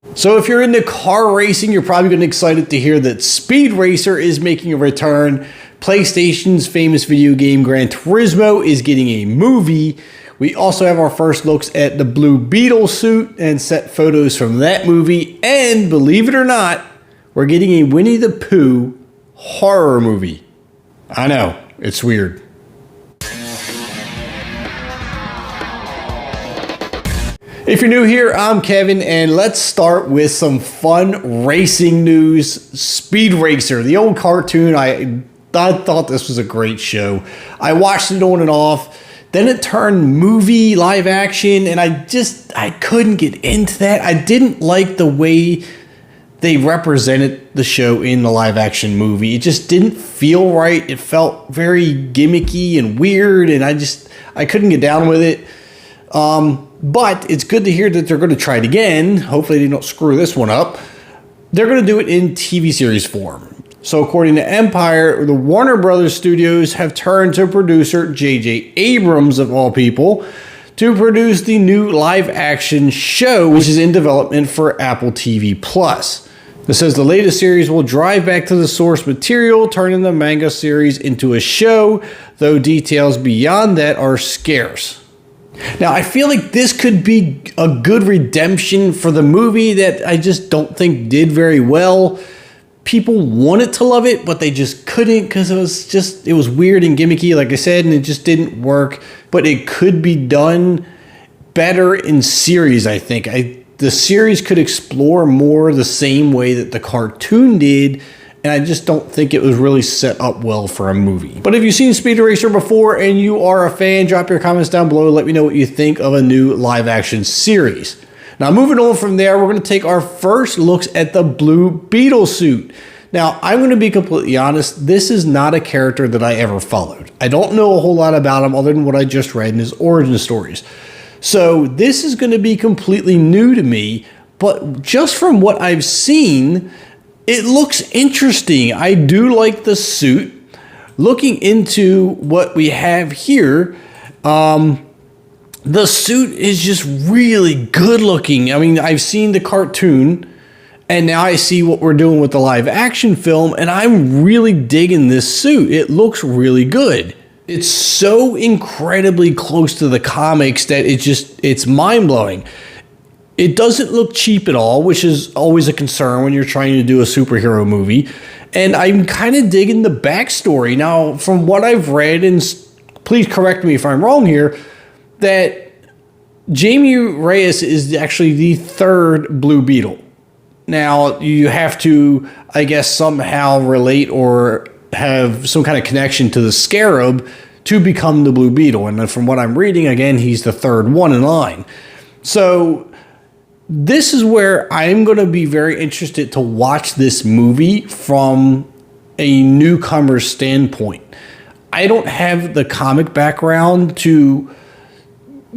So if you're into car racing, you're probably going to be excited to hear that Speed Racer is making a return. PlayStation's famous video game Gran Turismo is getting a movie. We also have our first looks at the Blue Beetle suit and set photos from that movie. And believe it or not, we're getting a Winnie the Pooh horror movie. I know, it's weird. If you're new here, I'm Kevin, and let's start with some fun racing news. Speed Racer, the old cartoon, I thought this was a great show. I watched it on and off. Then it turned movie, live action, and I couldn't get into that. I didn't like the way they represented the show in the live action movie. It just didn't feel right. It felt very gimmicky and weird, and I couldn't get down with it. But it's good to hear that they're going to try it again. Hopefully they don't screw this one up. They're going to do it in TV series form. So according to Empire, the Warner Brothers studios have turned to producer J.J. Abrams, of all people, to produce the new live-action show, which is in development for Apple TV+. It says the latest series will drive back to the source material, turning the manga series into a show, though details beyond that are scarce. Now, I feel like this could be a good redemption for the movie that I just don't think did very well. People wanted to love it, but they just couldn't because it was weird and gimmicky, like I said, and it just didn't work. But it could be done better in series, I think. The series could explore more the same way that the cartoon did, and I just don't think it was really set up well for a movie. But if you've seen Speed Racer before and you are a fan, drop your comments down below. Let me know what you think of a new live action series. Now, moving on from there, we're going to take our first looks at the Blue Beetle suit. Now, I'm going to be completely honest. This is not a character that I ever followed. I don't know a whole lot about him other than what I just read in his origin stories. So this is going to be completely new to me. But just from what I've seen, it looks interesting. I do like the suit. Looking into what we have here, the suit is just really good looking. I mean, I've seen the cartoon, and now I see what we're doing with the live action film, and I'm really digging this suit. It looks really good. It's so incredibly close to the comics that it's mind-blowing. It doesn't look cheap at all, which is always a concern when you're trying to do a superhero movie. And I'm kind of digging the backstory. Now, from what I've read, and please correct me if I'm wrong here, that Jamie Reyes is actually the third Blue Beetle. Now, you have to, I guess, somehow relate or have some kind of connection to the Scarab to become the Blue Beetle. And from what I'm reading, again, he's the third one in line. So this is where I'm going to be very interested to watch this movie from a newcomer's standpoint. I don't have the comic background to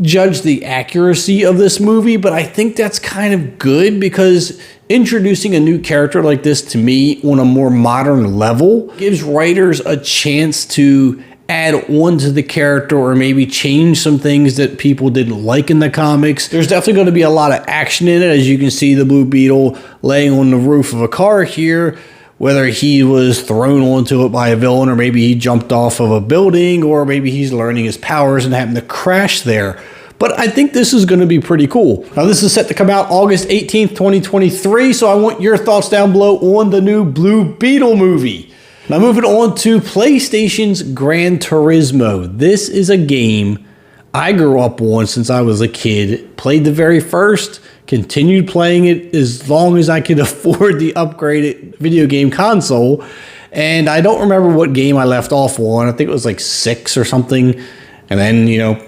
judge the accuracy of this movie, but I think that's kind of good because introducing a new character like this to me on a more modern level gives writers a chance to add on to the character or maybe change some things that people didn't like in the comics. There's definitely going to be a lot of action in it. As you can see, the Blue Beetle laying on the roof of a car here, whether he was thrown onto it by a villain or maybe he jumped off of a building or maybe he's learning his powers and happened to crash there. But I think this is going to be pretty cool. Now, this is set to come out August 18th, 2023, so I want your thoughts down below on the new Blue Beetle movie. Now, moving on to PlayStation's Gran Turismo. This is a game I grew up on since I was a kid. Played the very first, continued playing it as long as I could afford the upgraded video game console. And I don't remember what game I left off on. I think it was like 6 or something. And then,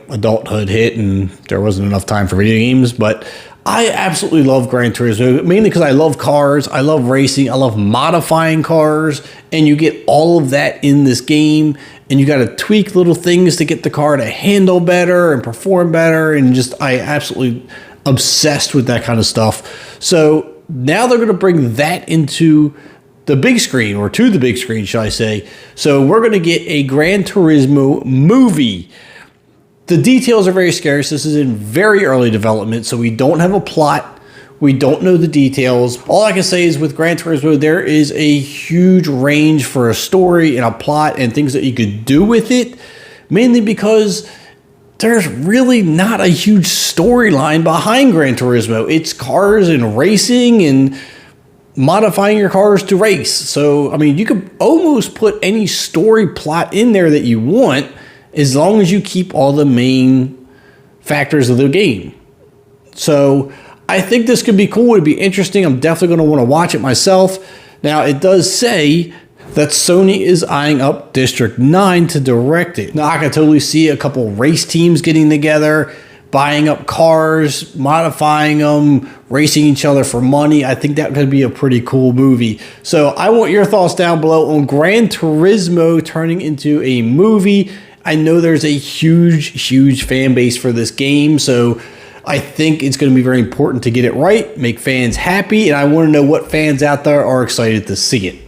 adulthood hit and there wasn't enough time for video games. But I absolutely love Gran Turismo, mainly because I love cars, I love racing, I love modifying cars, and you get all of that in this game, and you got to tweak little things to get the car to handle better and perform better, and I absolutely obsessed with that kind of stuff. So now they're going to bring that into the big screen, or to the big screen, should I say. So we're going to get a Gran Turismo movie. The details are very scarce. This is in very early development, so we don't have a plot. We don't know the details. All I can say is with Gran Turismo, there is a huge range for a story and a plot and things that you could do with it, mainly because there's really not a huge storyline behind Gran Turismo. It's cars and racing and modifying your cars to race. So, I mean, you could almost put any story plot in there that you want as long as you keep all the main factors of the game. So, I think this could be cool. It'd be interesting. I'm definitely going to want to watch it myself. Now, it does say that Sony is eyeing up District 9 to direct it. Now, I can totally see a couple race teams getting together, buying up cars, modifying them, racing each other for money. I think that could be a pretty cool movie. So I want your thoughts down below on Gran Turismo turning into a movie. I know there's a huge fan base for this game, so I think it's going to be very important to get it right, make fans happy, and I want to know what fans out there are excited to see it.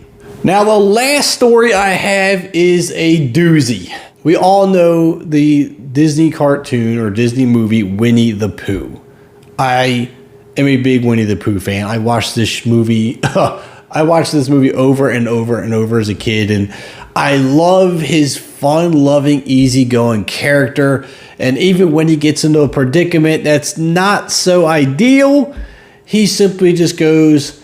Now, the last story I have is a doozy. We all know the Disney cartoon or Disney movie Winnie the Pooh. I am a big Winnie the Pooh fan. I watched this movie over and over as a kid, and I love his fun-loving, easygoing character. And even when he gets into a predicament that's not so ideal, he simply just goes,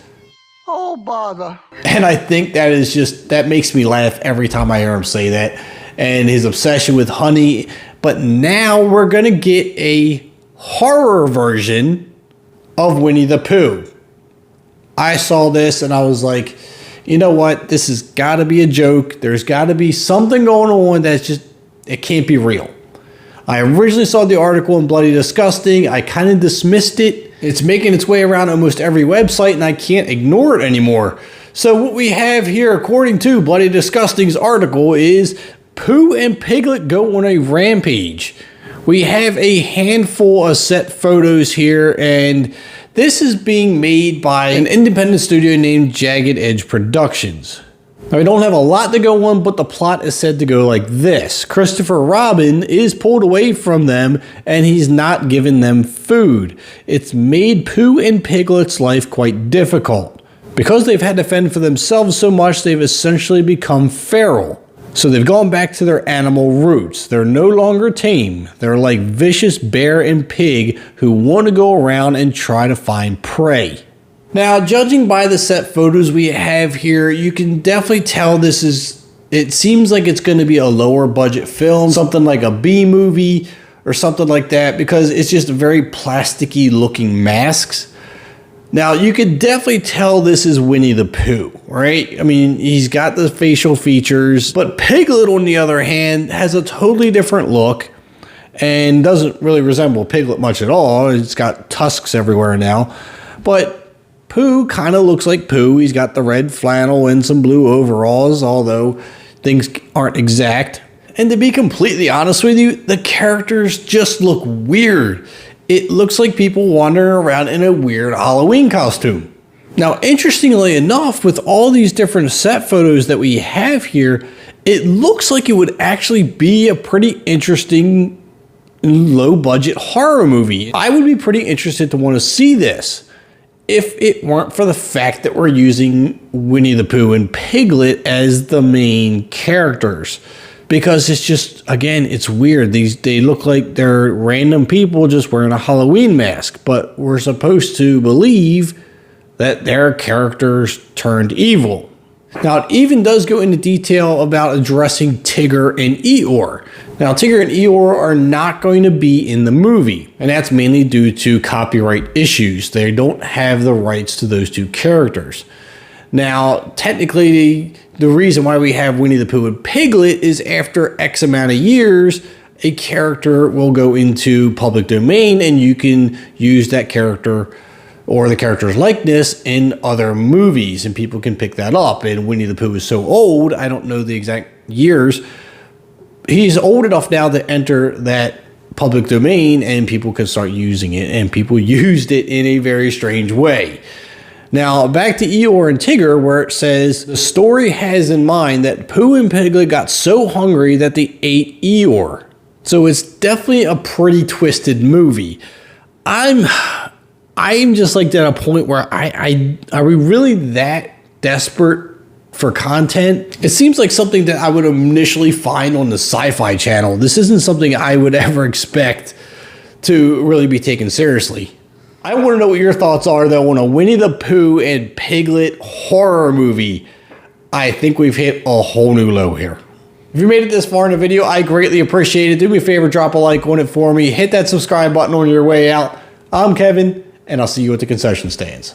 "Oh, bother." And I think that makes me laugh every time I hear him say that. And his obsession with honey. But now we're going to get a horror version of Winnie the Pooh. I saw this and I was like, you know what? This has got to be a joke. There's got to be something going on it can't be real. I originally saw the article in Bloody Disgusting. I kind of dismissed it. It's making its way around almost every website and I can't ignore it anymore. So what we have here, according to Bloody Disgusting's article, is Pooh and Piglet go on a rampage. We have a handful of set photos here, and this is being made by an independent studio named Jagged Edge Productions. Now, we don't have a lot to go on, but the plot is said to go like this. Christopher Robin is pulled away from them, and he's not giving them food. It's made Pooh and Piglet's life quite difficult. Because they've had to fend for themselves so much, they've essentially become feral. So they've gone back to their animal roots. They're no longer tame. They're like vicious bear and pig who want to go around and try to find prey. Now, judging by the set photos we have here, you can definitely tell it seems like it's going to be a lower budget film, something like a B movie or something like that, because it's just very plasticky looking masks. Now, you could definitely tell this is Winnie the Pooh, right? I mean, he's got the facial features, but Piglet, on the other hand, has a totally different look and doesn't really resemble Piglet much at all. It's got tusks everywhere now, but Pooh kind of looks like Pooh. He's got the red flannel and some blue overalls, although things aren't exact. And to be completely honest with you, the characters just look weird. It looks like people wandering around in a weird Halloween costume. Now, interestingly enough, with all these different set photos that we have here, it looks like it would actually be a pretty interesting low-budget horror movie. I would be pretty interested to want to see this if it weren't for the fact that we're using Winnie the Pooh and Piglet as the main characters. Because it's just, again, it's weird. They look like they're random people just wearing a Halloween mask. But we're supposed to believe that they're characters turned evil. Now, it even does go into detail about addressing Tigger and Eeyore. Now, Tigger and Eeyore are not going to be in the movie. And that's mainly due to copyright issues. They don't have the rights to those two characters. Now, technically, the reason why we have Winnie the Pooh and Piglet is after X amount of years, a character will go into public domain and you can use that character or the character's likeness in other movies and people can pick that up. And Winnie the Pooh is so old, I don't know the exact years. He's old enough now to enter that public domain and people can start using it, and people used it in a very strange way. Now, back to Eeyore and Tigger, where it says, the story has in mind that Pooh and Piglet got so hungry that they ate Eeyore. So it's definitely a pretty twisted movie. I'm I'm just like at a point where are we really that desperate for content? It seems like something that I would initially find on the Sci-Fi Channel. This isn't something I would ever expect to really be taken seriously. I want to know what your thoughts are, though, on a Winnie the Pooh and Piglet horror movie. I think we've hit a whole new low here. If you made it this far in the video, I greatly appreciate it. Do me a favor, drop a like on it for me. Hit that subscribe button on your way out. I'm Kevin, and I'll see you at the concession stands.